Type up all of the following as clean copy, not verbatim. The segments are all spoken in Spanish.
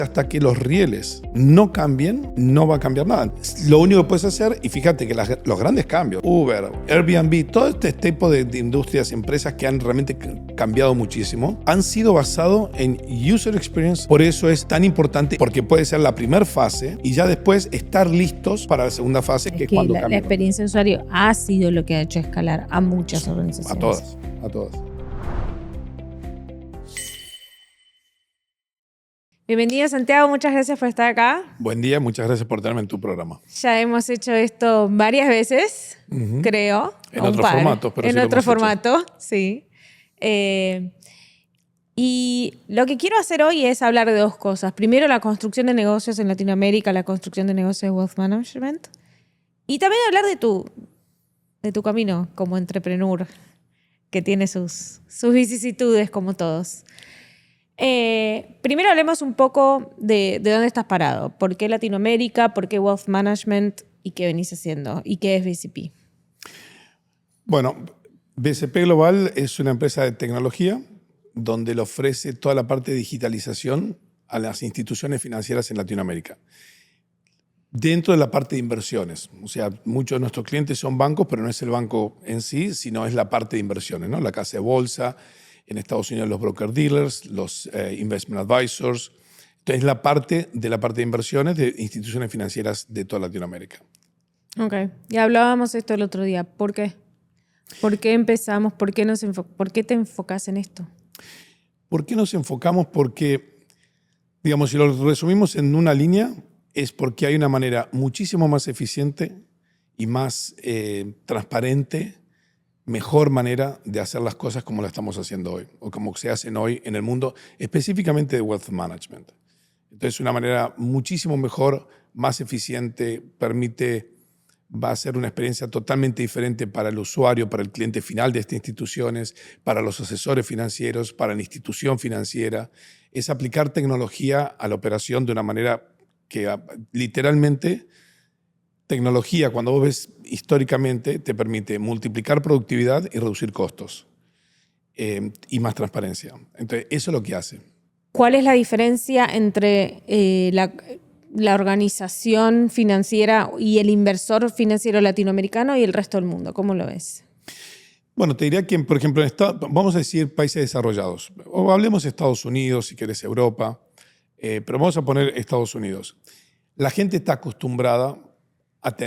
Hasta que los rieles no cambien, no va a cambiar nada. Lo único que puedes hacer, y fíjate que los grandes cambios, Uber, Airbnb, todo este tipo de industrias, empresas que han realmente cambiado muchísimo, han sido basados en user experience. Por eso es tan importante, porque puede ser la primera fase y ya después estar listos para la segunda fase, que es cuando la experiencia de usuario ha sido lo que ha hecho escalar a muchas organizaciones. A todas. Bienvenido, Santiago, muchas gracias por estar acá. Buen día, muchas gracias por tenerme en tu programa. Ya hemos hecho esto varias veces, creo. En otros formatos, pero en sí lo otro hemos formato, sí. Y lo que quiero hacer hoy es hablar de dos cosas. Primero, la construcción de negocios en Latinoamérica, la construcción de negocios de Wealth Management. Y también hablar de tu camino como entrepreneur, que tiene sus vicisitudes como todos. Primero hablemos un poco de dónde estás parado. ¿Por qué Latinoamérica? ¿Por qué Wealth Management? ¿Y qué venís haciendo? ¿Y qué es BCP? Bueno, BCP Global es una empresa de tecnología donde le ofrece toda la parte de digitalización a las instituciones financieras en Latinoamérica. Dentro de la parte de inversiones. O sea, muchos de nuestros clientes son bancos, pero no es el banco en sí, sino es la parte de inversiones, ¿no? La casa de bolsa, en Estados Unidos los broker dealers, los investment advisors. Entonces, la parte de inversiones de instituciones financieras de toda Latinoamérica. Ok. Y hablábamos esto el otro día. ¿Por qué? ¿Por qué empezamos? ¿Por qué te enfocas en esto? ¿Por qué nos enfocamos? Porque, digamos, si lo resumimos en una línea, es porque hay una manera muchísimo más eficiente y más transparente, mejor manera de hacer las cosas como las estamos haciendo hoy, o como se hacen hoy en el mundo, específicamente de Wealth Management. Entonces, una manera muchísimo mejor, más eficiente, va a ser una experiencia totalmente diferente para el usuario, para el cliente final de estas instituciones, para los asesores financieros, para la institución financiera. Es aplicar tecnología a la operación de una manera que literalmente, tecnología, cuando vos ves históricamente, te permite multiplicar productividad y reducir costos y más transparencia. Entonces, eso es lo que hace. ¿Cuál es la diferencia entre la organización financiera y el inversor financiero latinoamericano y el resto del mundo? ¿Cómo lo ves? Bueno, te diría que, por ejemplo, vamos a decir países desarrollados. O hablemos de Estados Unidos, si querés Europa, pero vamos a poner Estados Unidos. La gente está acostumbrada a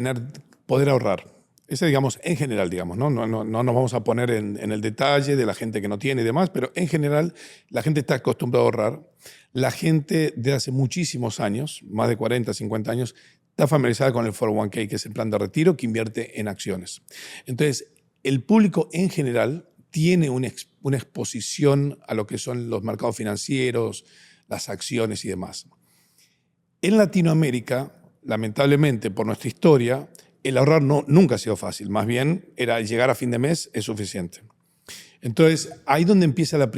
poder ahorrar. Ese, digamos, en general, digamos, ¿no? No nos vamos a poner en el detalle de la gente que no tiene y demás, pero en general la gente está acostumbrada a ahorrar. La gente de hace muchísimos años, más de 40, 50 años, está familiarizada con el 401k, que es el plan de retiro que invierte en acciones. Entonces, el público en general tiene una exposición a lo que son los mercados financieros, las acciones y demás. En Latinoamérica, lamentablemente, por nuestra historia, el ahorrar nunca ha sido fácil. Más bien, era llegar a fin de mes es suficiente. Entonces, ahí donde empieza el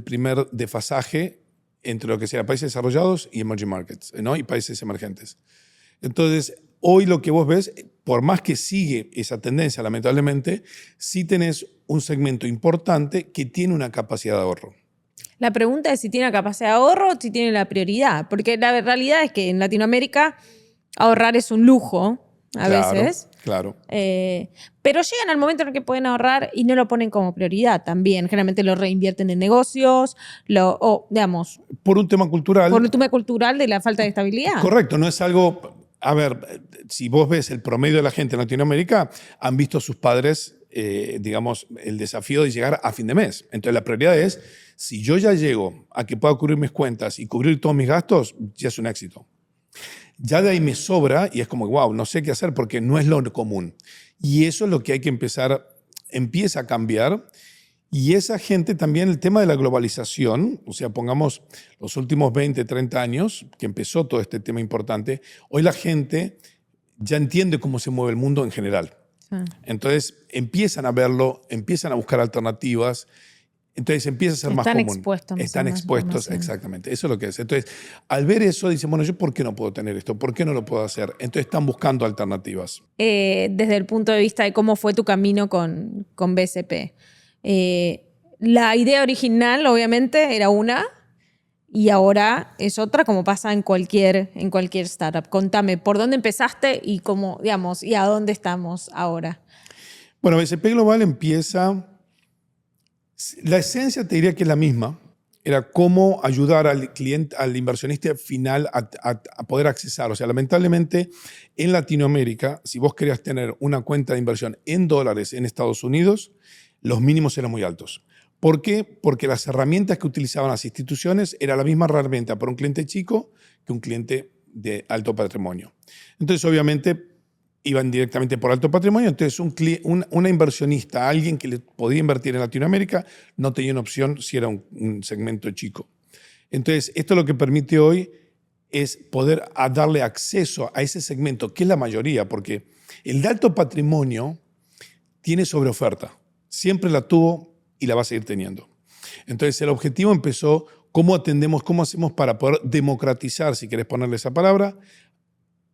primer desfasaje entre lo que sea países desarrollados y emerging markets, ¿no? Y países emergentes. Entonces, hoy lo que vos ves, por más que sigue esa tendencia, lamentablemente, sí tenés un segmento importante que tiene una capacidad de ahorro. La pregunta es si tiene la capacidad de ahorro o si tiene la prioridad. Porque la realidad es que en Latinoamérica ahorrar es un lujo a veces. Claro. Pero llegan al momento en el que pueden ahorrar y no lo ponen como prioridad también. Generalmente lo reinvierten en negocios, digamos... Por un tema cultural. Por un tema cultural de la falta de estabilidad. Correcto, no es algo... A ver, si vos ves el promedio de la gente en Latinoamérica, han visto a sus padres, digamos, el desafío de llegar a fin de mes. Entonces la prioridad es, si yo ya llego a que pueda cubrir mis cuentas y cubrir todos mis gastos, ya es un éxito. Ya de ahí me sobra y es como, wow, no sé qué hacer porque no es lo común. Y eso es lo que hay que empieza a cambiar. Y esa gente también, el tema de la globalización, o sea, pongamos los últimos 20, 30 años, que empezó todo este tema importante, hoy la gente ya entiende cómo se mueve el mundo en general. Entonces empiezan a verlo, empiezan a buscar alternativas. Entonces empieza a ser más común. Están expuestos, exactamente. Eso es lo que es. Entonces, al ver eso, dicen, bueno, ¿yo por qué no puedo tener esto? ¿Por qué no lo puedo hacer? Entonces están buscando alternativas. Desde el punto de vista de cómo fue tu camino con BCP. La idea original, obviamente, era una, y ahora es otra, como pasa en cualquier startup. Contame, ¿por dónde empezaste y cómo, digamos, y a dónde estamos ahora? Bueno, BCP Global empieza, la esencia te diría que es la misma, era cómo ayudar al cliente, al inversionista final a poder accesar. O sea, lamentablemente en Latinoamérica, si vos querías tener una cuenta de inversión en dólares en Estados Unidos, los mínimos eran muy altos. ¿Por qué? Porque las herramientas que utilizaban las instituciones era la misma herramienta para un cliente chico que un cliente de alto patrimonio. Entonces, obviamente, iban directamente por alto patrimonio. Entonces, una inversionista, alguien que le podía invertir en Latinoamérica, no tenía una opción si era un segmento chico. Entonces, esto lo que permite hoy es poder darle acceso a ese segmento, que es la mayoría, porque el de alto patrimonio tiene sobreoferta. Siempre la tuvo y la va a seguir teniendo. Entonces, el objetivo empezó, ¿cómo atendemos, cómo hacemos para poder democratizar, si querés ponerle esa palabra,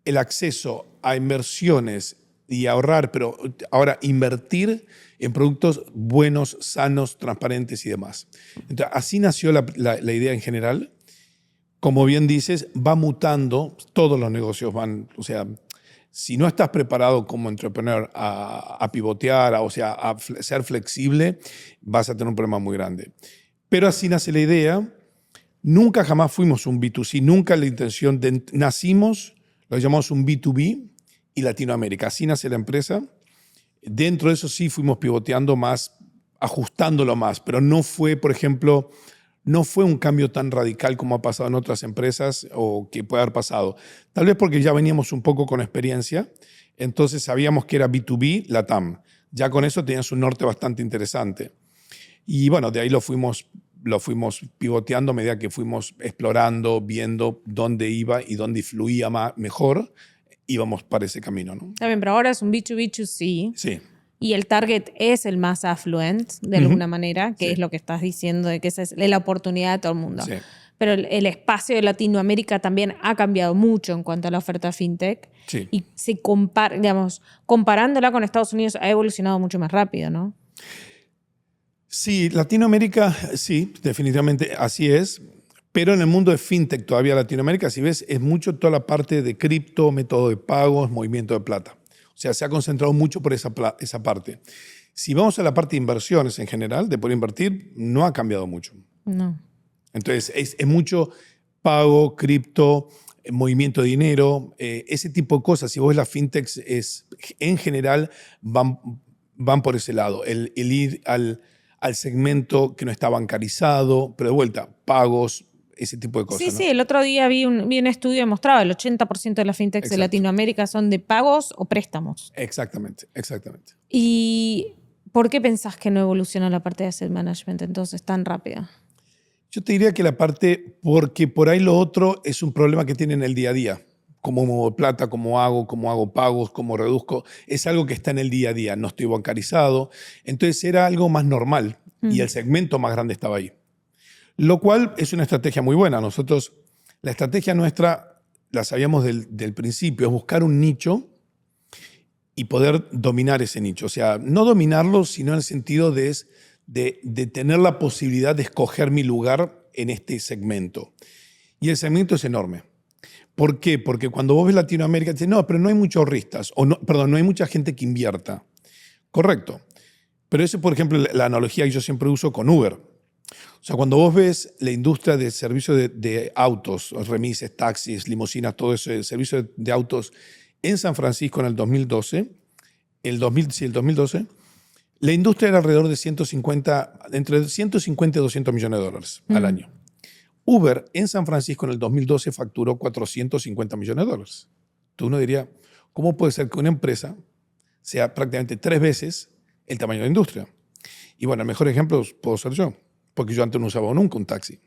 el acceso a inversiones y ahorrar, pero ahora invertir en productos buenos, sanos, transparentes y demás? Entonces, así nació la idea en general. Como bien dices, va mutando, todos los negocios van, o sea, si no estás preparado como entrepreneur a pivotear, o sea, a ser flexible, vas a tener un problema muy grande. Pero así nace la idea. Nunca jamás fuimos un B2C, nunca la intención de... Nacimos, lo llamamos un B2B y Latinoamérica. Así nace la empresa. Dentro de eso sí fuimos pivoteando más, ajustándolo más, pero no fue, por ejemplo, no fue un cambio tan radical como ha pasado en otras empresas o que puede haber pasado. Tal vez porque ya veníamos un poco con experiencia, entonces sabíamos que era B2B, LATAM. Ya con eso tenías un norte bastante interesante. Y bueno, de ahí lo fuimos pivoteando a medida que fuimos explorando, viendo dónde iba y dónde fluía mejor, íbamos para ese camino, ¿no? Está bien, pero ahora es un B2B2C. Sí. Y el target es el más affluent, de alguna manera, que Sí. es lo que estás diciendo, de que esa es la oportunidad de todo el mundo. Sí. Pero el espacio de Latinoamérica también ha cambiado mucho en cuanto a la oferta fintech. Sí. Y digamos, comparándola con Estados Unidos, ha evolucionado mucho más rápido, ¿no? Sí, Latinoamérica, sí, definitivamente así es. Pero en el mundo de fintech todavía Latinoamérica, si ves, es mucho toda la parte de cripto, método de pagos, movimiento de plata. O sea, se ha concentrado mucho por esa parte. Si vamos a la parte de inversiones en general, de poder invertir, no ha cambiado mucho. No. Entonces, es mucho pago, cripto, movimiento de dinero, ese tipo de cosas. Si vos ves las fintechs, en general van por ese lado. El ir al segmento que no está bancarizado, pero de vuelta, pagos, ese tipo de cosas. Sí, ¿no? sí, el otro día vi un estudio que mostraba el 80% de las fintechs de Exacto. Latinoamérica son de pagos o préstamos. Exactamente, exactamente. ¿Y por qué pensás que no evoluciona la parte de asset management entonces tan rápido? Yo te diría que la parte, porque por ahí lo otro es un problema que tienen el día a día. Cómo muevo plata, cómo hago pagos, cómo reduzco. Es algo que está en el día a día. No estoy bancarizado. Entonces era algo más normal y el segmento más grande estaba ahí. Lo cual es una estrategia muy buena. Nosotros, la estrategia nuestra, la sabíamos del principio, es buscar un nicho y poder dominar ese nicho. O sea, no dominarlo, sino en el sentido de tener la posibilidad de escoger mi lugar en este segmento. Y el segmento es enorme. ¿Por qué? Porque cuando vos ves Latinoamérica, dices, no, pero no hay muchos ahorristas, no hay mucha gente que invierta. Correcto. Pero eso, por ejemplo, la analogía que yo siempre uso con Uber. O sea, cuando vos ves la industria de servicio de autos, remises, taxis, limusinas, todo eso, el servicio de autos en San Francisco en el 2012, el 2012, la industria era alrededor de entre 150 y 200 millones de dólares al año. Uber en San Francisco en el 2012 facturó 450 millones de dólares. Entonces uno diría, ¿cómo puede ser que una empresa sea prácticamente 3 veces el tamaño de la industria? Y bueno, el mejor ejemplo puedo ser yo, porque yo antes no usaba nunca un taxi.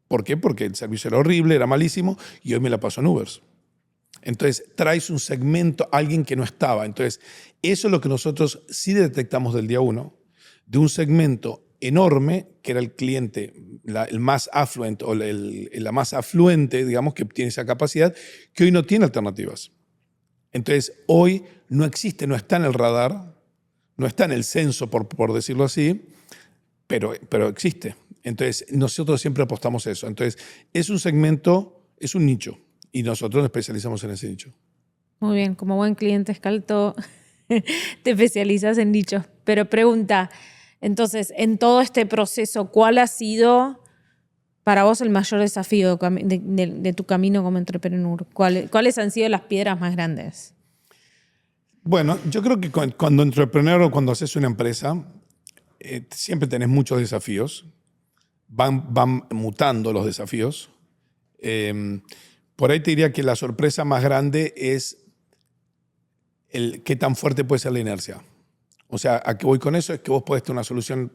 ¿Por qué? Porque el servicio era horrible, era malísimo y hoy me la paso en Ubers. Entonces traes un segmento, alguien que no estaba. Entonces eso es lo que nosotros sí detectamos del día 1, de un segmento enorme, que era el cliente, el más affluent o la más afluente, digamos, que tiene esa capacidad, que hoy no tiene alternativas. Entonces, hoy no existe, no está en el radar, no está en el censo, por decirlo así, pero existe. Entonces, nosotros siempre apostamos a eso. Entonces, es un segmento, es un nicho, y nosotros nos especializamos en ese nicho. Muy bien, como buen cliente Scalto, te especializas en nichos. Pero pregunta, entonces, en todo este proceso, ¿cuál ha sido para vos el mayor desafío de tu camino como entrepreneur? ¿Cuáles han sido las piedras más grandes? Bueno, yo creo que cuando entrepreneur o cuando haces una empresa, siempre tenés muchos desafíos. Van mutando los desafíos. Por ahí te diría que la sorpresa más grande es qué tan fuerte puede ser la inercia. O sea, a qué voy con eso es que vos podés tener una solución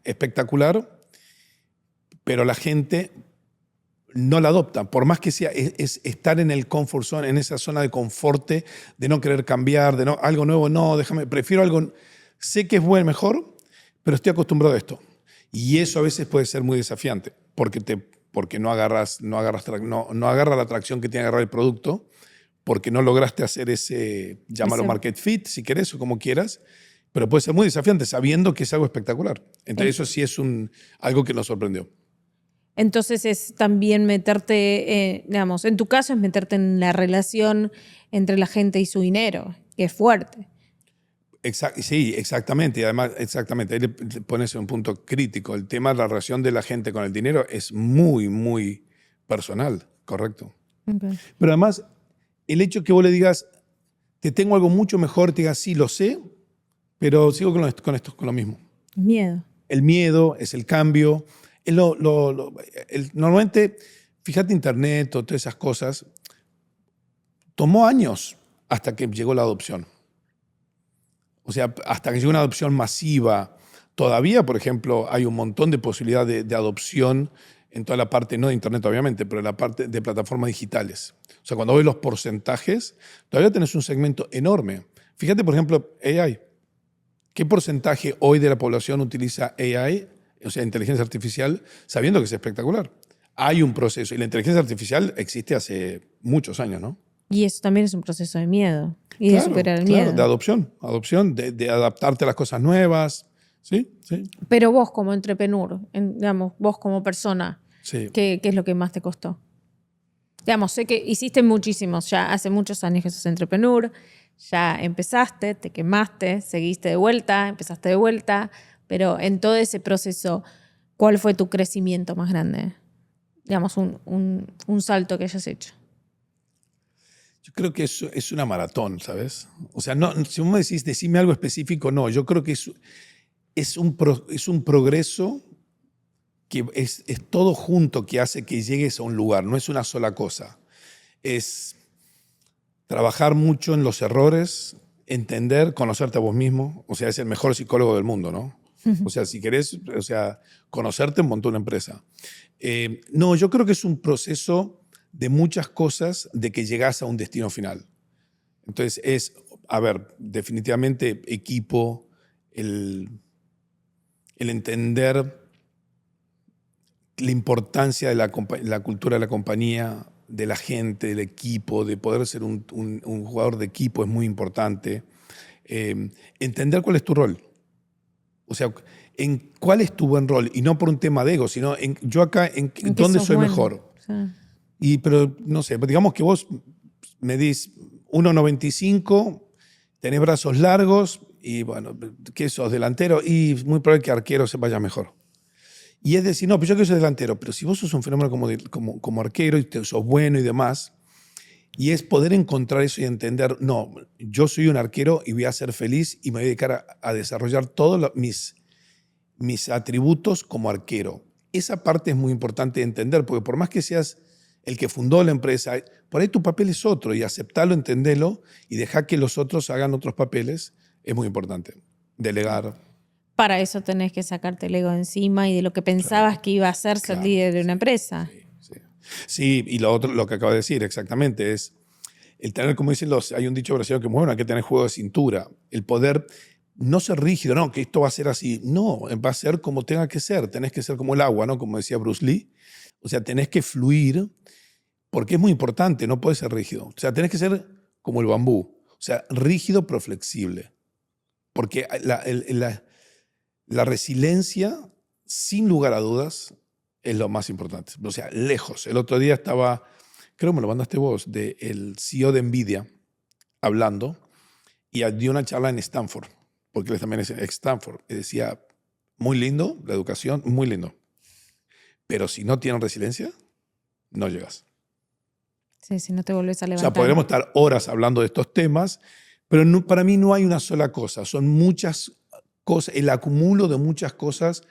espectacular, pero la gente no la adopta. Por más que sea, es estar en el comfort zone, en esa zona de confort, de no querer cambiar, de no, algo nuevo, no, déjame, prefiero algo, sé que es bueno, mejor, pero estoy acostumbrado a esto. Y eso a veces puede ser muy desafiante, porque no agarra la atracción que tiene que agarrar el producto, porque no lograste hacer llámalo market fit, si querés, o como quieras, pero puede ser muy desafiante sabiendo que es algo espectacular. Entonces eso sí es algo que nos sorprendió. Entonces es también meterte, digamos, en tu caso es meterte en la relación entre la gente y su dinero, que es fuerte. Sí, exactamente. Y además, exactamente, ahí le pones un punto crítico. El tema de la relación de la gente con el dinero es muy, muy personal, correcto. Okay. Pero además, el hecho que vos le digas, te tengo algo mucho mejor, te digas, sí, lo sé, pero sigo con lo mismo. Miedo. El miedo, es el cambio. Normalmente, fíjate, Internet o todas esas cosas, tomó años hasta que llegó la adopción. O sea, hasta que llegó una adopción masiva. Todavía, por ejemplo, hay un montón de posibilidades de adopción en toda la parte, no de Internet obviamente, pero en la parte de plataformas digitales. O sea, cuando ves los porcentajes, todavía tenés un segmento enorme. Fíjate, por ejemplo, AI. ¿Qué porcentaje hoy de la población utiliza AI, o sea, inteligencia artificial, sabiendo que es espectacular? Hay un proceso, y la inteligencia artificial existe hace muchos años, ¿no? Y eso también es un proceso de miedo y de superar el miedo. De adopción, de adaptarte a las cosas nuevas. Sí, sí. Pero vos como entrepreneur, digamos, vos como persona, Sí. ¿qué es lo que más te costó? Digamos, sé que hiciste muchísimos, ya hace muchos años que sos entrepreneur, ya empezaste, te quemaste, seguiste de vuelta, empezaste de vuelta, pero en todo ese proceso, ¿cuál fue tu crecimiento más grande? Digamos, un salto que hayas hecho. Yo creo que es una maratón, ¿sabes? O sea, no, si vos me decís, decime algo específico, no. Yo creo que es un progreso que es todo junto que hace que llegues a un lugar, no es una sola cosa. Es trabajar mucho en los errores, entender, conocerte a vos mismo. O sea, es el mejor psicólogo del mundo, ¿no? O sea, si querés, o sea, conocerte, montó una empresa. No, yo creo que es un proceso de muchas cosas de que llegás a un destino final. Entonces a ver, definitivamente equipo, el entender la importancia de la cultura de la compañía, de la gente, del equipo, de poder ser un jugador de equipo es muy importante. Entender cuál es tu rol. O sea, cuál es tu buen rol. Y no por un tema de ego, sino yo acá, en dónde soy bueno. Mejor. Sí. Pero, no sé, digamos que vos medís 1,95, tenés brazos largos y, bueno, ¿qué sos? Delantero y muy probable que arquero se vaya mejor. Y es decir, no, pero yo quiero ser delantero, pero si vos sos un fenómeno como arquero y sos bueno y demás, y es poder encontrar eso y entender, no, yo soy un arquero y voy a ser feliz y me voy a dedicar a desarrollar todos mis atributos como arquero. Esa parte es muy importante de entender, porque por más que seas el que fundó la empresa, por ahí tu papel es otro y aceptarlo, entenderlo y dejar que los otros hagan otros papeles es muy importante. Delegar. Para eso tenés que sacarte el ego de encima y de lo que pensabas que iba a ser líder de una empresa. Sí, y lo otro, lo que acabo de decir exactamente, es el tener, como dicen hay un dicho brasileño que es muy bueno, hay que tener juego de cintura. El poder no ser rígido, no, que esto va a ser así. No, va a ser como tenga que ser. Tenés que ser como el agua, ¿no? Como decía Bruce Lee. O sea, tenés que fluir porque es muy importante, no puedes ser rígido. O sea, tenés que ser como el bambú. O sea, rígido pero flexible. Porque la resiliencia sin lugar a dudas, es lo más importante. O sea, lejos. El otro día estaba, creo que me lo mandaste vos, del CEO de NVIDIA hablando y dio una charla en Stanford, porque él también es ex Stanford. Y decía, muy lindo, la educación, muy lindo. Pero si no tienen resiliencia, no llegas. Sí, si no te volvés a O levantar. sea, podremos estar horas hablando de estos temas, pero para mí no hay una sola cosa. Son muchas cosas, el acumulo de muchas cosas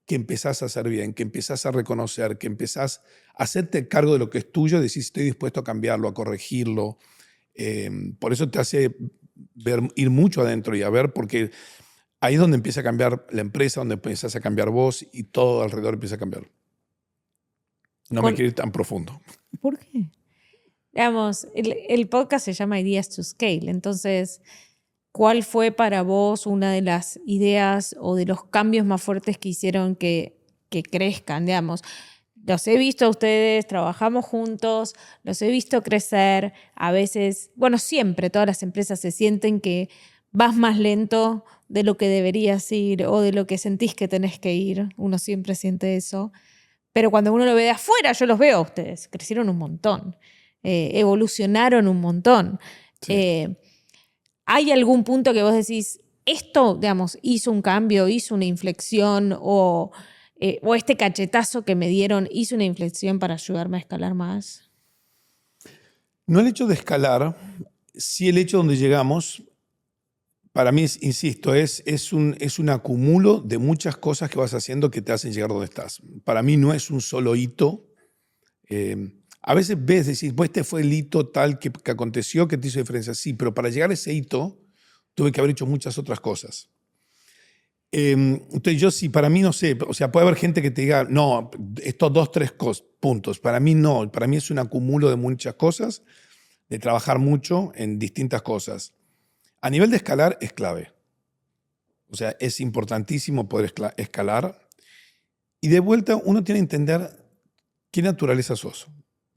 que empezás a hacer bien, que empezás a reconocer, que empezás a hacerte cargo de lo que es tuyo y decís, estoy dispuesto a cambiarlo, a corregirlo. Por eso te hace ir mucho adentro y a ver, porque ahí es donde empieza a cambiar la empresa, donde empiezas a cambiar vos y todo alrededor empieza a cambiar. No me quiero ir tan profundo. ¿Por qué? Digamos, el podcast se llama Ideas to Scale. Entonces, ¿cuál fue para vos una de las ideas o de los cambios más fuertes que hicieron que crezcan? Digamos, los he visto a ustedes, trabajamos juntos, los he visto crecer. A veces, bueno, siempre todas las empresas se sienten que vas más lento de lo que deberías ir o de lo que sentís que tenés que ir. Uno siempre siente eso. Pero cuando uno lo ve de afuera, yo los veo a ustedes. Crecieron un montón. Evolucionaron un montón. Sí. ¿Hay algún punto que vos decís, esto, digamos, hizo un cambio, hizo una inflexión o este cachetazo que me dieron hizo una inflexión para ayudarme a escalar más? No el hecho de escalar, sí el hecho donde llegamos, para mí, insisto, es un acumulo de muchas cosas que vas haciendo que te hacen llegar donde estás. Para mí no es un solo hito. A veces ves, decís, pues este fue el hito tal que aconteció que te hizo diferencia. Sí, pero para llegar a ese hito tuve que haber hecho muchas otras cosas. Entonces yo sí, para mí no sé, o sea, puede haber gente que te diga, no, estos 2, 3 puntos. Para mí no, para mí es un acumulo de muchas cosas, de trabajar mucho en distintas cosas. A nivel de escalar es clave. O sea, es importantísimo poder escalar. Y de vuelta uno tiene que entender qué naturaleza sos.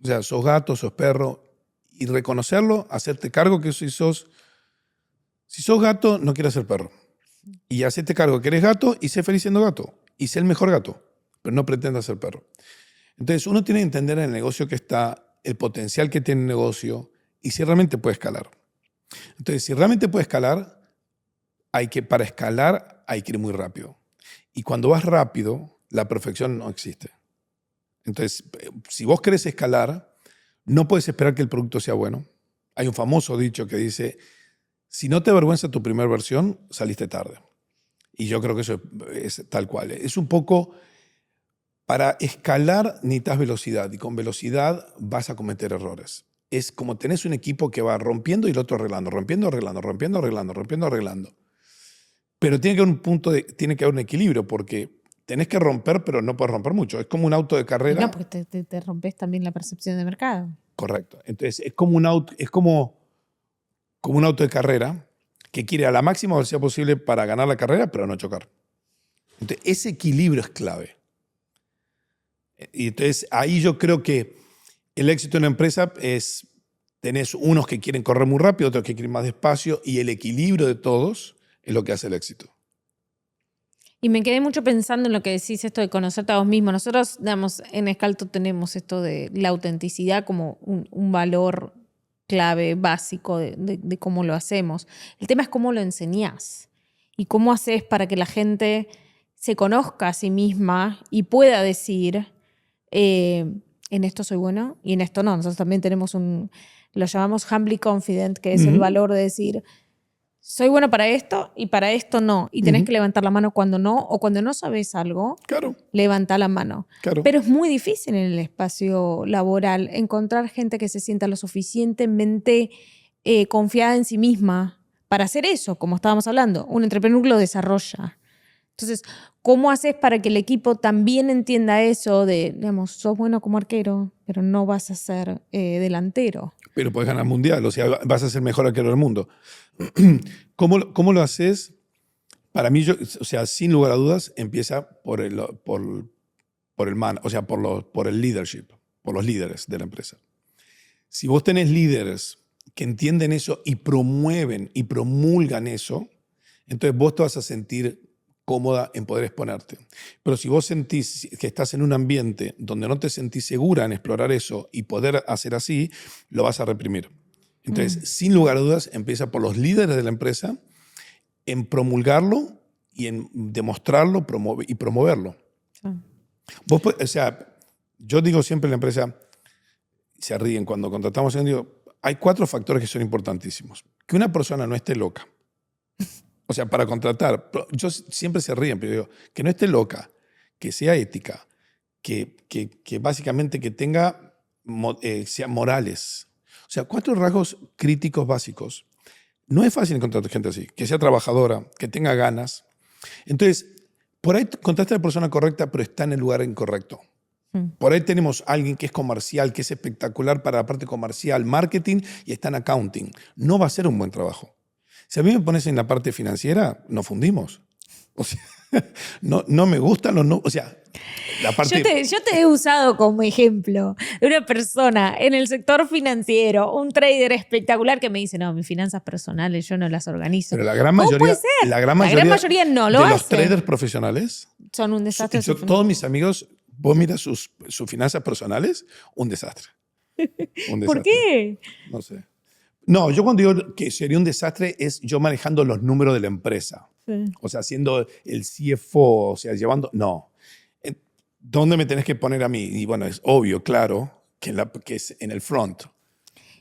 O sea, sos gato, sos perro. Y reconocerlo, hacerte cargo que sos. Si sos gato, no quieras ser perro. Y hacerte cargo que eres gato y sé feliz siendo gato. Y sé el mejor gato, pero no pretendas ser perro. Entonces uno tiene que entender en el negocio que está, el potencial que tiene el negocio y si realmente puede escalar. Entonces, si realmente puede escalar, para escalar hay que ir muy rápido. Y cuando vas rápido, la perfección no existe. Entonces, si vos querés escalar, no puedes esperar que el producto sea bueno. Hay un famoso dicho que dice, si no te avergüenza tu primera versión, saliste tarde. Y yo creo que eso es tal cual. Es un poco, para escalar necesitas velocidad y con velocidad vas a cometer errores. Es como tenés un equipo que va rompiendo y el otro arreglando, rompiendo, arreglando, rompiendo, arreglando, rompiendo, arreglando. Pero tiene que haber un tiene que haber un equilibrio porque tenés que romper, pero no puedes romper mucho. Es como un auto de carrera. No, porque te rompes también la percepción de mercado. Correcto. Entonces, es como un auto, como un auto de carrera que quiere a la máxima velocidad posible para ganar la carrera, pero no chocar. Entonces, ese equilibrio es clave. Y entonces, ahí yo creo que el éxito en una empresa es, tenés unos que quieren correr muy rápido, otros que quieren más despacio, y el equilibrio de todos es lo que hace el éxito. Y me quedé mucho pensando en lo que decís, esto de conocerte a vos mismo. Nosotros, digamos, en Scalto tenemos esto de la autenticidad como un valor clave, básico de cómo lo hacemos. El tema es cómo lo enseñás y cómo haces para que la gente se conozca a sí misma y pueda decir, en esto soy bueno y en esto no. Nosotros también tenemos lo llamamos humbly confident, que es el valor de decir, soy bueno para esto y para esto no. Y tenés que levantar la mano cuando no, o cuando no sabes algo, Claro. levanta la mano. Claro. Pero es muy difícil en el espacio laboral encontrar gente que se sienta lo suficientemente confiada en sí misma para hacer eso, como estábamos hablando. Un entrepreneur lo desarrolla. Entonces, ¿cómo haces para que el equipo también entienda eso de, digamos, sos bueno como arquero, pero no vas a ser delantero? Pero puedes ganar mundial, o sea, vas a ser mejor arquero del mundo. ¿Cómo lo haces? Para mí, o sea, sin lugar a dudas, empieza por el leadership, por los líderes de la empresa. Si vos tenés líderes que entienden eso y promueven y promulgan eso, entonces vos te vas a sentir cómoda en poder exponerte. Pero si vos sentís que estás en un ambiente donde no te sentís segura en explorar eso y poder hacer así, lo vas a reprimir. Entonces, sin lugar a dudas, empieza por los líderes de la empresa en promulgarlo y en demostrarlo y promoverlo. Sí. O sea, yo digo siempre en la empresa, se ríen cuando contratamos a alguien, digo, hay 4 factores que son importantísimos. Que una persona no esté loca. O sea, para contratar, yo siempre se ríen, pero digo, que no esté loca, que sea ética, que básicamente que tenga, sea morales. O sea, 4 rasgos críticos básicos. No es fácil encontrar gente así, que sea trabajadora, que tenga ganas. Entonces, por ahí contrataste a la persona correcta, pero está en el lugar incorrecto. Por ahí tenemos a alguien que es comercial, que es espectacular para la parte comercial, marketing y está en accounting. No va a ser un buen trabajo. Si a mí me pones en la parte financiera, nos fundimos. O sea, no me gustan los no. O sea, la parte. Yo te he usado como ejemplo de una persona en el sector financiero, un trader espectacular que me dice, no, mis finanzas personales yo no las organizo. Pero la gran ¿Cómo mayoría, puede ser? la gran mayoría no lo de hace. los traders profesionales, Son un desastre. todos mis amigos, vos miras sus finanzas personales, un desastre. Un desastre. ¿Por qué? No sé. No, yo cuando digo que sería un desastre es yo manejando los números de la empresa. Sí. O sea, siendo el CFO, o sea, llevando... No. ¿Dónde me tenés que poner a mí? Y bueno, es obvio, claro, que es en el front.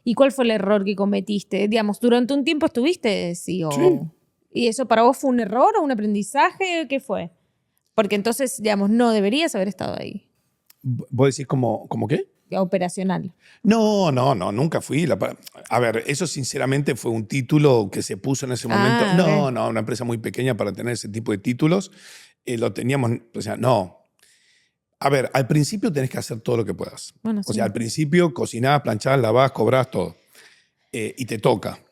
¿Y cuál fue el error que cometiste? Digamos, durante un tiempo estuviste CEO. Sí. ¿Y eso para vos fue un error o un aprendizaje? ¿Qué fue? Porque entonces, digamos, no deberías haber estado ahí. ¿Vos decís como qué? Operacional. No, nunca fui. A ver, eso sinceramente fue un título que se puso en ese momento. Ok. No, una empresa muy pequeña para tener ese tipo de títulos. Lo teníamos, o sea, no. A ver, al principio tenés que hacer todo lo que puedas. Bueno, O sí. sea, al principio cocinás, planchás, lavás, cobrás, todo. Y te toca.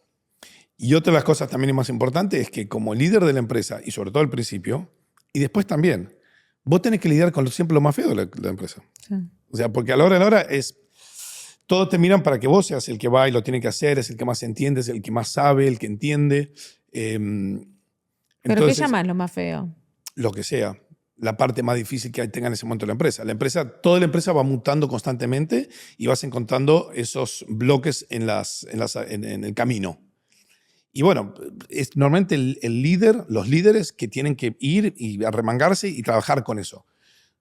Y otra de las cosas también más importantes es que como líder de la empresa, y sobre todo al principio, y después también, vos tenés que lidiar con siempre lo más feo de la empresa. Sí. O sea, porque a la hora es... Todos te miran para que vos seas el que va y lo tiene que hacer, es el que más entiende, es el que más sabe, el que entiende. ¿Pero Entonces, qué llamas lo más feo? lo que sea, la parte más difícil que tenga en ese momento la empresa. Toda la empresa va mutando constantemente y vas encontrando esos bloques en el camino. Y bueno, es normalmente el líder, los líderes que tienen que ir y arremangarse y trabajar con eso.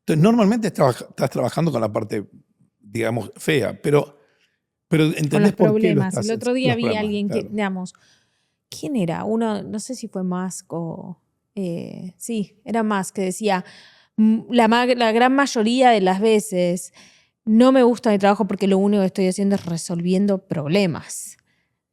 Entonces, normalmente estás trabajando con la parte, digamos, fea, pero Con entendés los por qué lo problemas. estás El otro día los vi a problemas, alguien que, claro. digamos, ¿quién era? Uno, no sé si fue Musk o... sí, era Musk, que decía, la gran mayoría de las veces no me gusta mi trabajo porque lo único que estoy haciendo es resolviendo problemas.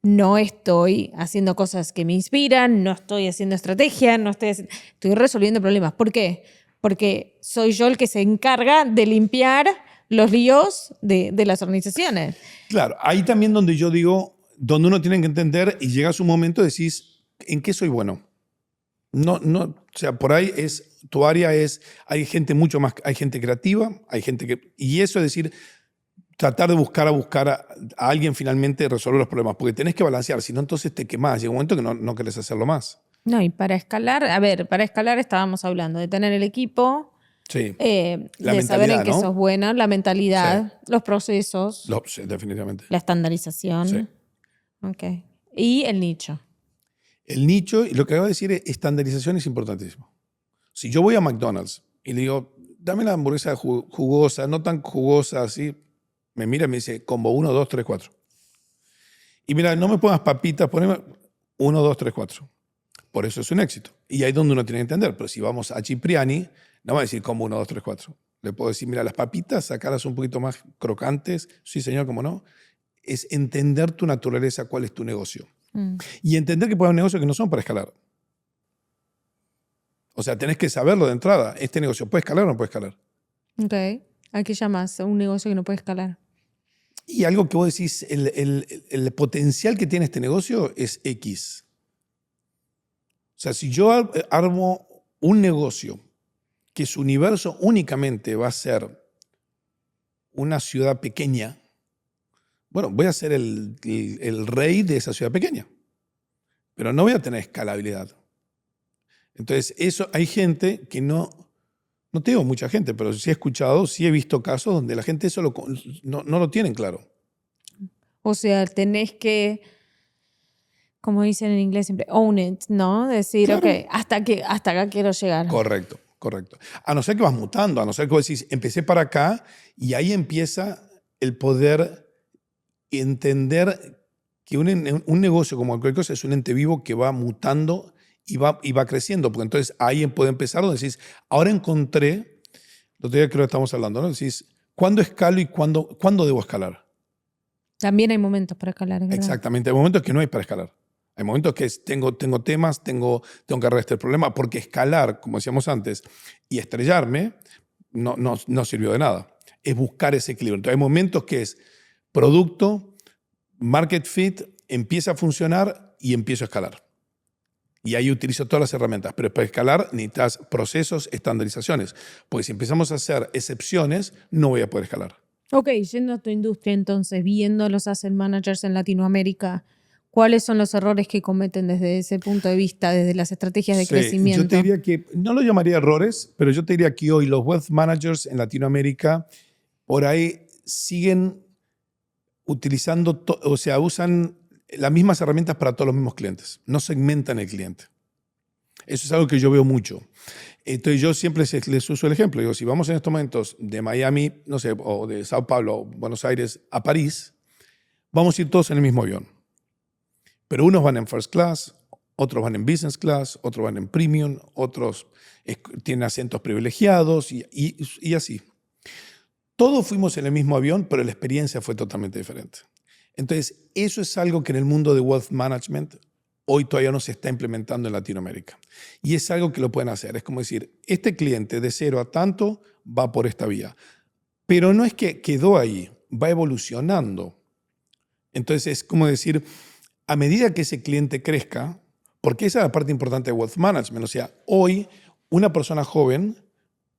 No estoy haciendo cosas que me inspiran, no estoy haciendo estrategia, estoy resolviendo problemas. ¿Por qué? Porque soy yo el que se encarga de limpiar los líos de las organizaciones. Claro, ahí también donde yo digo, donde uno tiene que entender y llega su momento, decís, ¿en qué soy bueno? No, o sea, por ahí tu área hay gente mucho más, hay gente creativa, hay gente que, y eso es decir, tratar de buscar a alguien finalmente resolver los problemas, porque tenés que balancear, si no entonces te quemás, llega un momento que no querés hacerlo más. No, y para escalar, para escalar estábamos hablando de tener el equipo, Sí, la de saber en mentalidad, qué ¿no? sos buena, la mentalidad, los procesos, Sí, definitivamente. la estandarización. Sí. Ok. Y el nicho. El nicho, y lo que acabo de decir es estandarización es importantísimo. Si yo voy a McDonald's y le digo, dame la hamburguesa jugosa, no tan jugosa así, me mira y me dice, combo 1, 2, 3, 4. Y mira, no me pongas papitas, poneme 1, 2, 3, 4. Por eso es un éxito. Y ahí es donde uno tiene que entender. Pero si vamos a Cipriani, no va a decir combo 1, 2, 3, 4. Le puedo decir, mira, las papitas, sacarlas un poquito más crocantes. Sí, señor, cómo no. Es entender tu naturaleza, cuál es tu negocio. Y entender que puede haber negocios que no son para escalar. O sea, tenés que saberlo de entrada. ¿Este negocio puede escalar o no puede escalar? Ok. ¿A qué llamas? Un negocio que no puede escalar. Y algo que vos decís, el potencial que tiene este negocio es X. O sea, si yo armo un negocio que su universo únicamente va a ser una ciudad pequeña, bueno, voy a ser el rey de esa ciudad pequeña, pero no voy a tener escalabilidad. Entonces, eso hay gente que no tengo mucha gente, pero sí he escuchado, sí he visto casos donde la gente eso no lo tienen claro. O sea, tenés que, como dicen en inglés siempre, own it, ¿no? Decir, Claro. ok, hasta acá quiero llegar. Correcto, correcto. A no ser que vas mutando, a no ser que vos decís, empecé para acá y ahí empieza el poder entender que un negocio como cualquier cosa es un ente vivo que va mutando y va creciendo. Porque entonces ahí puede empezar donde decís, ahora encontré, lo otro día creo que estamos hablando, ¿no? Decís, ¿cuándo escalo y cuándo debo escalar? También hay momentos para escalar, es verdad. Exactamente, hay momentos que no hay para escalar. Hay momentos que tengo temas, tengo que arreglar este problema, porque escalar, como decíamos antes, y estrellarme no sirvió de nada. Es buscar ese equilibrio. Entonces hay momentos que es producto, market fit, empieza a funcionar y empiezo a escalar. Y ahí utilizo todas las herramientas. Pero para escalar necesitas procesos, estandarizaciones. Porque si empezamos a hacer excepciones, no voy a poder escalar. Ok, yendo a tu industria entonces, viendo los asset managers en Latinoamérica, ¿cuáles son los errores que cometen desde ese punto de vista, desde las estrategias de Sí, yo crecimiento? te diría que, no lo llamaría errores, pero yo te diría que hoy los wealth managers en Latinoamérica por ahí siguen utilizando, o sea, usan las mismas herramientas para todos los mismos clientes. No segmentan el cliente. Eso es algo que yo veo mucho. Entonces yo siempre les uso el ejemplo. Digo, si vamos en estos momentos de Miami, no sé, o de Sao Paulo, Buenos Aires, a París, vamos a ir todos en el mismo avión. Pero unos van en first class, otros van en business class, otros van en premium, otros tienen asientos privilegiados y así. Todos fuimos en el mismo avión, pero la experiencia fue totalmente diferente. Entonces, eso es algo que en el mundo de wealth management hoy todavía no se está implementando en Latinoamérica. Y es algo que lo pueden hacer. Es como decir, este cliente de 0 a tanto va por esta vía. Pero no es que quedó ahí, va evolucionando. Entonces, es como decir, a medida que ese cliente crezca, porque esa es la parte importante de wealth management, o sea, hoy una persona joven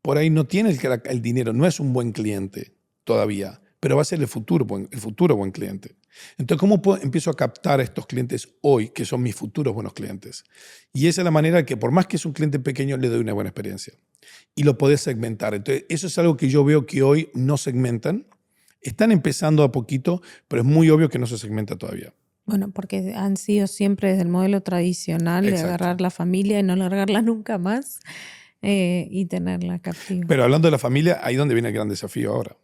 por ahí no tiene el dinero, no es un buen cliente todavía, pero va a ser el futuro buen cliente. Entonces, ¿cómo empiezo a captar a estos clientes hoy, que son mis futuros buenos clientes? Y esa es la manera que, por más que es un cliente pequeño, le doy una buena experiencia. Y lo podés segmentar. Entonces, eso es algo que yo veo que hoy no segmentan. Están empezando a poquito, pero es muy obvio que no se segmenta todavía. Bueno, porque han sido siempre desde el modelo tradicional de Exacto. agarrar la familia y no largarla nunca más y tenerla captiva. Pero hablando de la familia, ahí es donde viene el gran desafío ahora.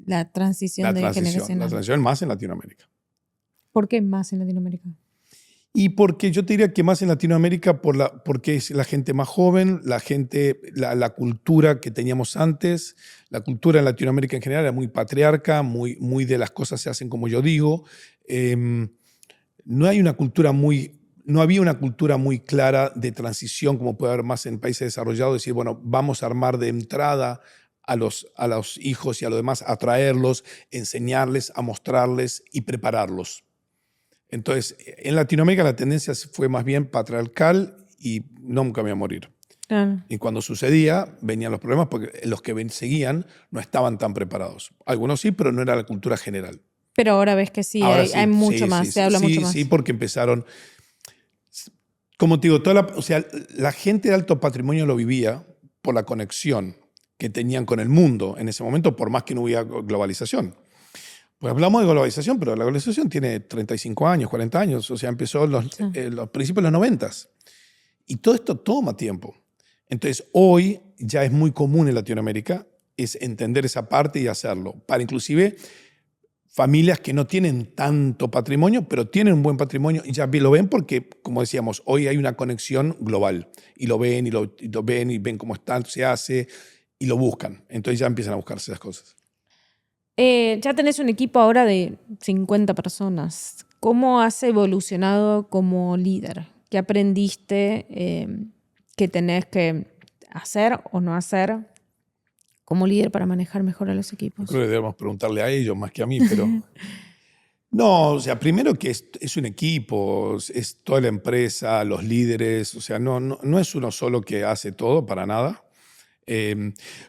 La transición generacional. La transición más en Latinoamérica. ¿Por qué más en Latinoamérica? Y porque yo te diría que más en Latinoamérica porque es la gente más joven, la cultura que teníamos antes, la cultura en Latinoamérica en general era muy patriarca, muy de las cosas se hacen como yo digo. No había una cultura muy clara de transición como puede haber más en países desarrollados, decir, bueno, vamos a armar de entrada a los hijos y a los demás, a traerlos, enseñarles, a mostrarles y prepararlos. Entonces, en Latinoamérica la tendencia fue más bien patriarcal y nunca me iba a morir. Claro. Y cuando sucedía, venían los problemas porque los que seguían no estaban tan preparados. Algunos sí, pero no era la cultura general. Pero ahora ves que sí, Ahora hay mucho sí, más, se habla mucho más. Sí, porque empezaron. Como te digo, la gente de alto patrimonio lo vivía por la conexión que tenían con el mundo en ese momento, por más que no hubiera globalización. Pues hablamos de globalización, pero la globalización tiene 35 años, 40 años, o sea, empezó en los principios de los 90. Y todo esto toma tiempo. Entonces, hoy ya es muy común en Latinoamérica es entender esa parte y hacerlo. Para inclusive familias que no tienen tanto patrimonio, pero tienen un buen patrimonio y ya lo ven porque, como decíamos, hoy hay una conexión global. Y lo ven y ven cómo se hace y lo buscan. Entonces ya empiezan a buscarse esas cosas. Ya tenés un equipo ahora de 50 personas. ¿Cómo has evolucionado como líder? ¿Qué aprendiste que tenés que hacer o no hacer como líder para manejar mejor a los equipos? Creo que debemos preguntarle a ellos más que a mí, pero... No, o sea, primero que es un equipo, es toda la empresa, los líderes, o sea, no es uno solo que hace todo, para nada.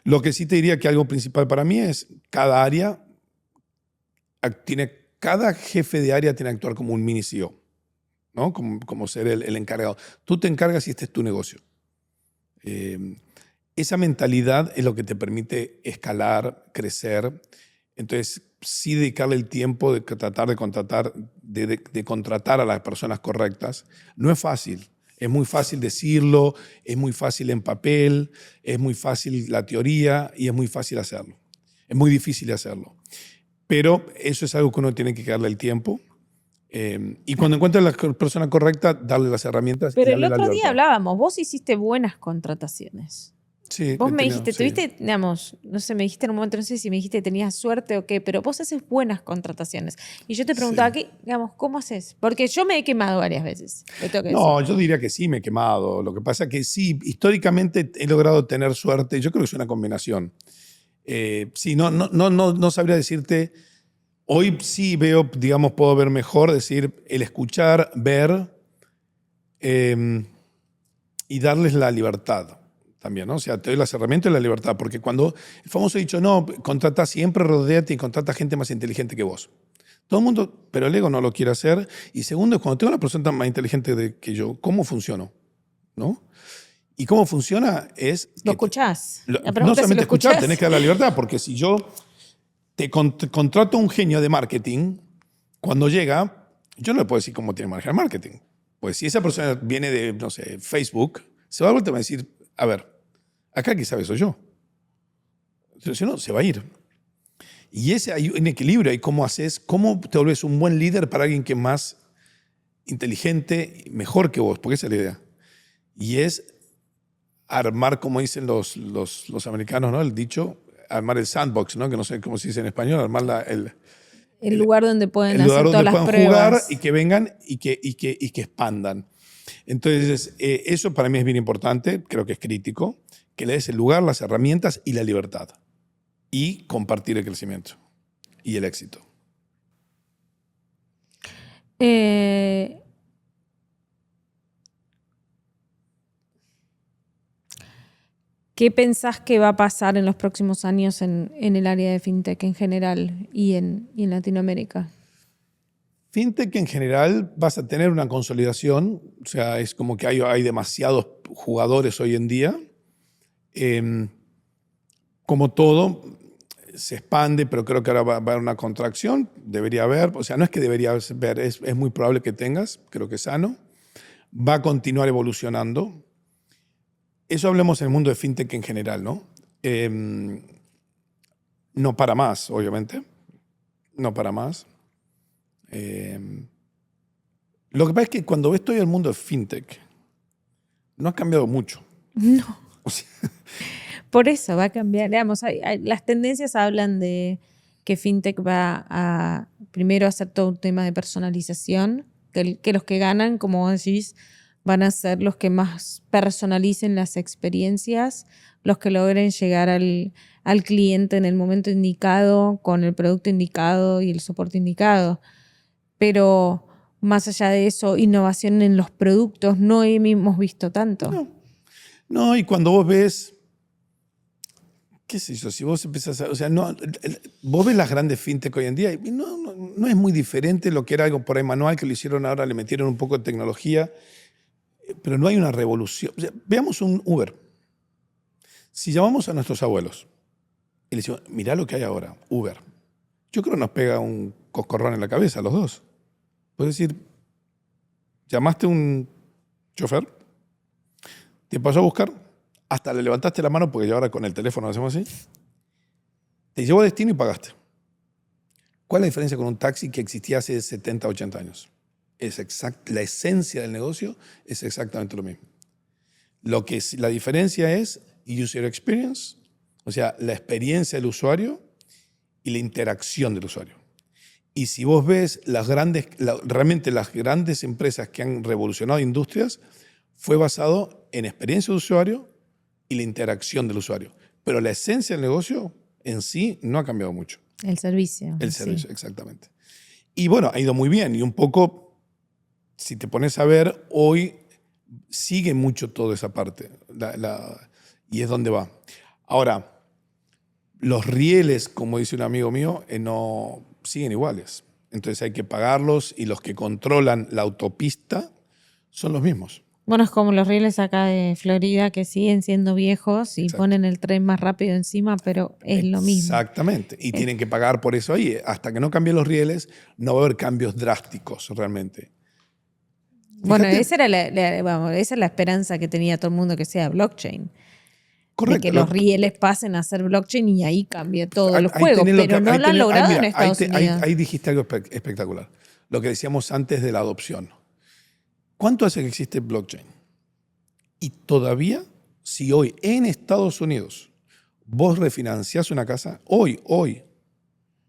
Lo que sí te diría que algo principal para mí es cada área, cada jefe de área tiene que actuar como un mini CEO, ¿no? Como ser el encargado. Tú te encargas y este es tu negocio. Esa mentalidad es lo que te permite escalar, crecer. Entonces, sí dedicarle el tiempo de tratar de contratar a las personas correctas. No es fácil. Es muy fácil decirlo, es muy fácil en papel, es muy fácil la teoría y es muy fácil hacerlo. Es muy difícil hacerlo. Pero eso es algo que uno tiene que darle el tiempo. Y cuando encuentres la persona correcta, darle las herramientas y Pero el darle la otro día libertad. hablábamos, vos hiciste buenas contrataciones. Sí, Vos he me tenido, dijiste, sí. tuviste, digamos, no sé, me dijiste en un momento, no sé si me dijiste que tenías suerte o qué, pero vos haces buenas contrataciones. Y yo te preguntaba, Sí. ¿qué, digamos, cómo haces? Porque yo me he quemado varias veces, lo tengo que decir. No, yo diría que sí me he quemado. Lo que pasa es que sí, históricamente he logrado tener suerte. Yo creo que es una combinación. Sí, no sabría decirte. Hoy sí veo, digamos, puedo ver mejor, decir, el escuchar, ver y darles la libertad también, ¿no? O sea, te doy las herramientas y la libertad, porque cuando el famoso dicho, no, contrata siempre, rodéate y contrata gente más inteligente que vos. Todo el mundo, pero el ego no lo quiere hacer. Y segundo, cuando tengo una persona más inteligente que yo, ¿cómo funciono? ¿No? Y cómo funciona es ¿Lo que escuchás? La no pregunta es si lo solamente escuchar, tenés escuchás. que dar la libertad, porque si yo te contrato a un genio de marketing, cuando llega, yo no le puedo decir cómo tiene que manejar marketing. Pues si esa persona viene de, no sé, Facebook, se va a volver a decir, a ver, acá el que sabe soy yo. Si no, se va a ir. Y ese hay un equilibrio ahí, cómo haces, cómo te vuelves un buen líder para alguien que es más inteligente, mejor que vos, porque esa es la idea. Y es armar, como dicen los americanos, ¿no? El dicho, armar el sandbox, ¿no? Que no sé cómo se dice en español, armar El lugar donde pueden el lugar hacer todas donde las puedan jugar pruebas. y que vengan y que expandan. Entonces, eso para mí es bien importante, creo que es crítico, que le des el lugar, las herramientas y la libertad. Y compartir el crecimiento y el éxito. Eh, ¿Qué pensás que va a pasar en los próximos años en el área de fintech en general y en Latinoamérica? Fintech en general vas a tener una consolidación, o sea, es como que hay demasiados jugadores hoy en día. Como todo, se expande, pero creo que ahora va a haber una contracción, debería haber, o sea, no es que debería haber, es muy probable que tengas, creo que es sano. Va a continuar evolucionando. Eso hablemos en el mundo de fintech en general, ¿no? No para más, obviamente, no para más. Lo que pasa es que cuando ves todo el mundo de fintech, no ha cambiado mucho. No. O sea, Por eso va a cambiar. Digamos, las tendencias hablan de que fintech va a primero hacer todo un tema de personalización, que los que ganan, como vos decís, van a ser los que más personalicen las experiencias, los que logren llegar al cliente en el momento indicado, con el producto indicado y el soporte indicado. Pero más allá de eso, innovación en los productos no hemos visto tanto. no, y cuando vos ves, qué sé yo, si vos empezás a, o sea, no, vos ves las grandes fintech hoy en día y no es muy diferente lo que era algo por ahí manual que lo hicieron ahora, le metieron un poco de tecnología, pero no hay una revolución. O sea, veamos un Uber. Si llamamos a nuestros abuelos y les decimos, mirá lo que hay ahora, Uber, yo creo que nos pega un coscorrón en la cabeza a los dos. Puedes decir, llamaste a un chofer, te pasó a buscar, hasta le levantaste la mano, porque ya ahora con el teléfono lo hacemos así, te llevó a destino y pagaste. ¿Cuál es la diferencia con un taxi que existía hace 70, 80 años? La esencia del negocio es exactamente lo mismo. La diferencia es user experience, o sea, la experiencia del usuario y la interacción del usuario. Y si vos ves realmente las grandes empresas que han revolucionado industrias, fue basado en experiencia de usuario y la interacción del usuario. Pero la esencia del negocio en sí no ha cambiado mucho. El servicio. El sí. servicio, exactamente. Y bueno, ha ido muy bien. Y un poco, si te pones a ver, hoy sigue mucho toda esa parte. Y es donde va. Ahora, los rieles, como dice un amigo mío, no siguen iguales. Entonces hay que pagarlos y los que controlan la autopista son los mismos. Bueno, es como los rieles acá de Florida que siguen siendo viejos y Exacto. ponen el tren más rápido encima, pero es lo mismo. Exactamente. Y tienen que pagar por eso ahí. Hasta que no cambien los rieles, no va a haber cambios drásticos realmente. Bueno, Fíjate- esa era vamos, esa es la esperanza que tenía todo el mundo que sea blockchain. Correcto. De que los rieles pasen a ser blockchain y ahí cambie todo el Ahí juego, tenés lo pero que- no ahí lo han tenés- logrado mira, en Estados Unidos. ahí dijiste algo espectacular. Lo que decíamos antes de la adopción. ¿Cuánto hace que existe blockchain? Y todavía, si hoy en Estados Unidos vos refinanciás una casa, hoy,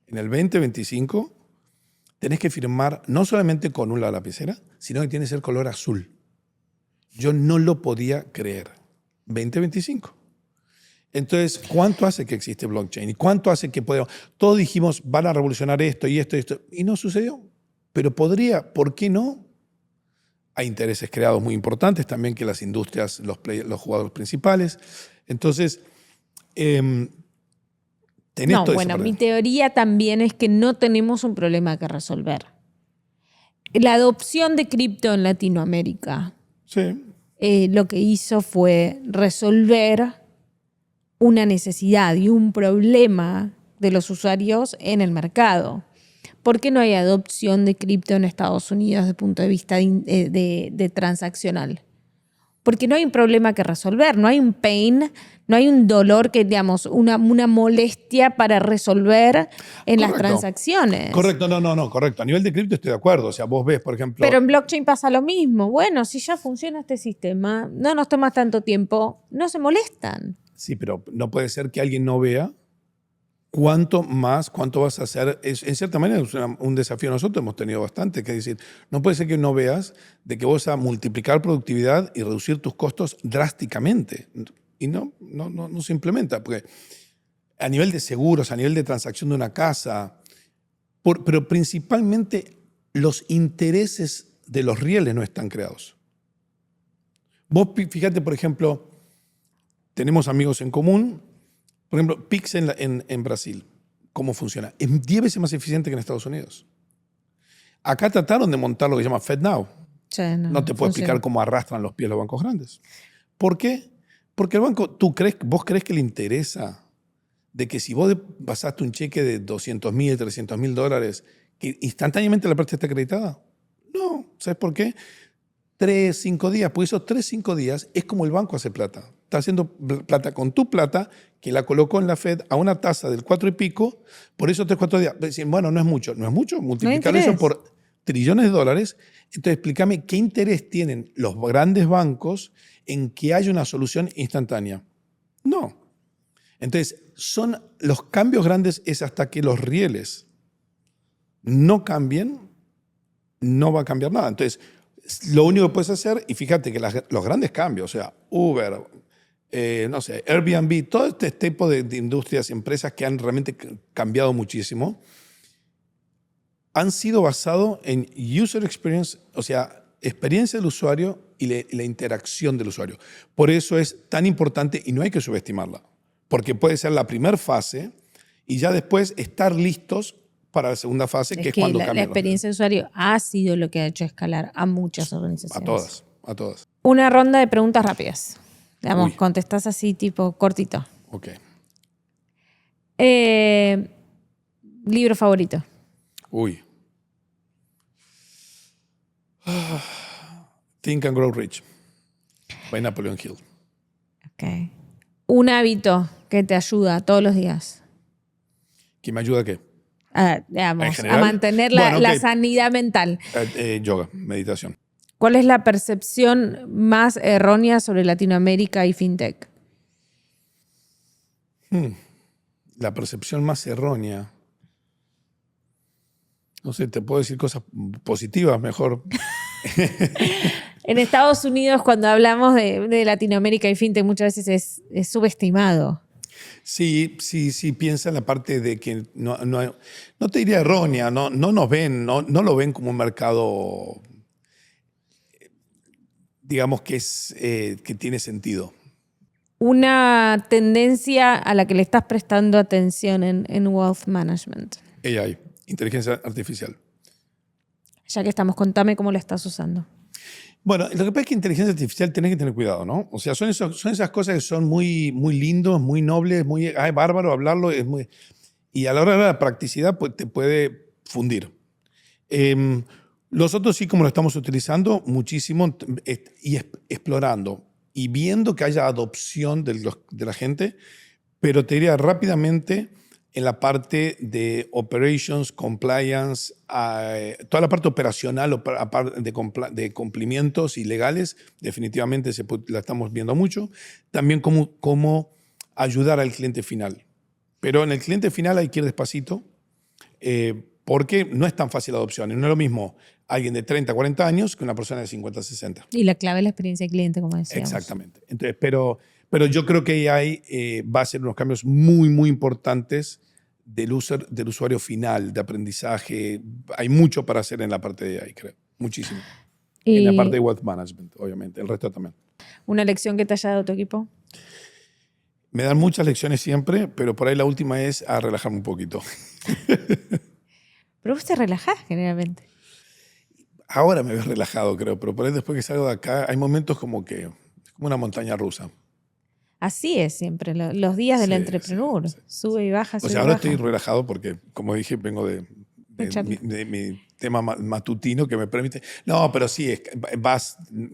en el 2025, tenés que firmar no solamente con una lapicera, sino que tiene que ser color azul. Yo no lo podía creer. 2025. Entonces, ¿cuánto hace que existe blockchain? ¿Y cuánto hace que podemos? Todos dijimos, van a revolucionar esto y esto y esto. Y no sucedió. Pero podría, ¿por qué no? Hay intereses creados muy importantes también que las industrias, los jugadores principales. Entonces, tenés No, todo bueno, eso. mi teoría también es que no tenemos un problema que resolver. La adopción de cripto en Latinoamérica Sí. lo que hizo fue resolver una necesidad y un problema de los usuarios en el mercado. ¿Por qué no hay adopción de cripto en Estados Unidos desde el punto de vista de transaccional? Porque no hay un problema que resolver, no hay un pain, no hay un dolor que, digamos, una molestia para resolver en las Correcto. transacciones. Correcto, no, correcto. A nivel de cripto estoy de acuerdo. O sea, vos ves, por ejemplo. Pero en blockchain pasa lo mismo. Bueno, si ya funciona este sistema, no nos toma tanto tiempo, no se molestan. Sí, pero no puede ser que alguien no vea cuánto vas a hacer. En cierta manera es un desafío. Nosotros hemos tenido bastante que decir. No puede ser que no veas de que vas a multiplicar productividad y reducir tus costos drásticamente. Y no se implementa. Porque a nivel de seguros, a nivel de transacción de una casa, pero principalmente los intereses de los rieles no están creados. Vos fíjate, por ejemplo, tenemos amigos en común. Por ejemplo, Pix en Brasil. ¿Cómo funciona? Es 10 veces más eficiente que en Estados Unidos. Acá trataron de montar lo que se llama FedNow. Sí, No te puedo explicar cómo arrastran los pies los bancos grandes. ¿Por qué? Porque el banco, vos crees que le interesa de que si vos pasaste un cheque de 200.000, 300.000 dólares, que instantáneamente la parte está acreditada? No. ¿Sabes por qué? 3, 5 días. Porque esos 3, 5 días es como el banco hace plata. Está haciendo plata con tu plata, que la colocó en la Fed a una tasa del 4 y pico, por esos 3, 4 días. Dicen, bueno, no es mucho. No es mucho. Multiplicar eso por trillones de dólares. Entonces, explícame qué interés tienen los grandes bancos en que haya una solución instantánea. No. Entonces, los cambios grandes es hasta que los rieles no cambien, no va a cambiar nada. Entonces, lo único que puedes hacer, y fíjate que los grandes cambios, o sea, Uber, no sé, Airbnb, todo este tipo de industrias, empresas que han realmente cambiado muchísimo, han sido basados en user experience, o sea, experiencia del usuario y la interacción del usuario. Por eso es tan importante y no hay que subestimarla, porque puede ser la primera fase y ya después estar listos para la segunda fase, que es cuando cambia. La experiencia de usuario ha sido lo que ha hecho escalar a muchas organizaciones. A todas. Una ronda de preguntas rápidas. Digamos, contestás así, tipo cortito. Ok. Libro favorito. Uy. Think and Grow Rich, by Napoleon Hill. Ok. Un hábito que te ayuda todos los días. ¿Que me ayuda a qué? Digamos, general? a mantener Bueno, la ok. sanidad mental. Yoga, meditación. ¿Cuál es la percepción más errónea sobre Latinoamérica y FinTech? La percepción más errónea. No sé, te puedo decir cosas positivas mejor. En Estados Unidos, cuando hablamos de Latinoamérica y FinTech, muchas veces es subestimado. Sí, piensa en la parte de que no te diría errónea, no nos ven, no lo ven como un mercado, digamos que tiene sentido. Una tendencia a la que le estás prestando atención en Wealth Management. AI, inteligencia artificial. Ya que estamos, contame cómo la estás usando. Bueno, lo que pasa es que inteligencia artificial tenés que tener cuidado, ¿no? O sea, son esas cosas que son muy, muy lindos, muy nobles, muy bárbaro hablarlo, es muy... Y a la hora de la practicidad pues, te puede fundir. Nosotros sí, como lo estamos utilizando muchísimo y explorando y viendo que haya adopción de la gente, pero te diría rápidamente en la parte de operations, compliance, toda la parte operacional de cumplimientos y legales, definitivamente la estamos viendo mucho. También cómo ayudar al cliente final. Pero en el cliente final hay que ir despacito, porque no es tan fácil la adopción. Y no es lo mismo alguien de 30, 40 años que una persona de 50, 60. Y la clave es la experiencia del cliente, como decíamos. Exactamente. Entonces, pero yo creo que va a ser unos cambios muy, muy importantes del usuario final, de aprendizaje. Hay mucho para hacer en la parte de AI, creo. Muchísimo. En la parte de wealth management, obviamente. El resto también. ¿Una lección que te haya dado tu equipo? Me dan muchas lecciones siempre, pero por ahí la última es a relajarme un poquito. Pero vos te relajás generalmente. Ahora me veo relajado, creo, pero por ahí después que salgo de acá hay momentos como una montaña rusa. Así es siempre, los días del entrepreneur. Sí. Sube y baja, sube O sea, y ahora baja. estoy relajado porque, como dije, vengo de mi tema matutino que me permite... No, pero sí,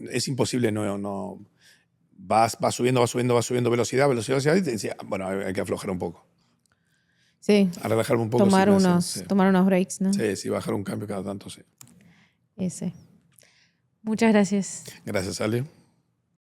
es imposible, vas subiendo velocidad, y te decía, bueno, hay que aflojar un poco. Sí. A relajarme un poco. Tomar unos breaks, ¿no? Sí, bajar un cambio cada tanto, sí. Ese. Muchas gracias. Gracias, Ale.